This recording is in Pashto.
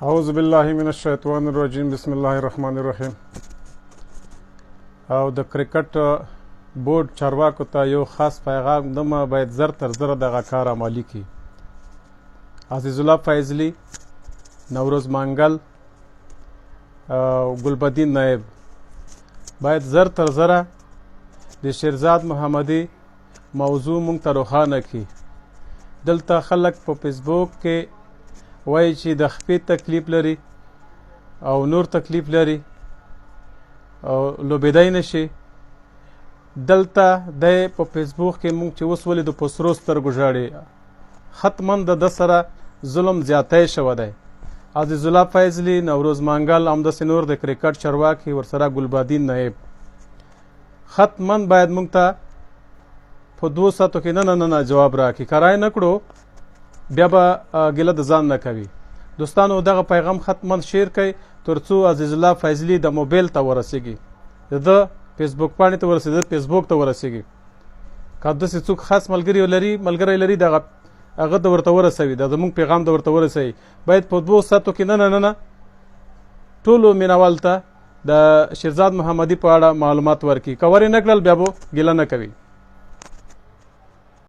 اعوذ بالله من الشیطان الرجیم بسم الله الرحمن الرحیم. او د کرکټ بورډ چارواکو ته یو خاص پیغام دمه باید زر تر زره دغه کار عملي کړي. عزیز الله فیضلی، نوروز مانگل او ګلبدین نایب باید زر تر زره د شیرزاد محمدي موضوع مونږ ته روښانه کړي. دلته خلک په فیسبوک کې وایي چې د خپې تکلیف لري او نور تکلیف لري او لوبېدی نشي. دلته دی په فیسبوک کې مونږ چې اوس ولیدو په سرو سترګو ژاړي. حتما د ده سره ظلم زیاتی شوی دی. عزیز الله فیضلی، نوروز مانگل، همداسې نور د کرکټ چارواکي، ورسره ګلبدین نایب حتما باید مونږ ته په 2 ساعتو کې نه جواب راکړي. که رای نه کړو بیا به ګیله د ځان نه کوي. دوستانو، دغه پیغام حتما شیر کړئ تر څو عزیز الله فیضلی د موبایل ته ورسیږي، د ده فیسبوک پاڼې ته ورسیږي، د فیسبوک ته ورسیږي. که داسې څوک خاص ملګری لري دغه هغه د ورته ورسوي، د زموږ پیغام د ورته ورسوي. باید په 2 ساعتو کې نه ټولو مینوال ته د شیرزاد محمدي په اړه معلومات ورکړي. که ور یې نه کړل بیا به ګیله نه کوي.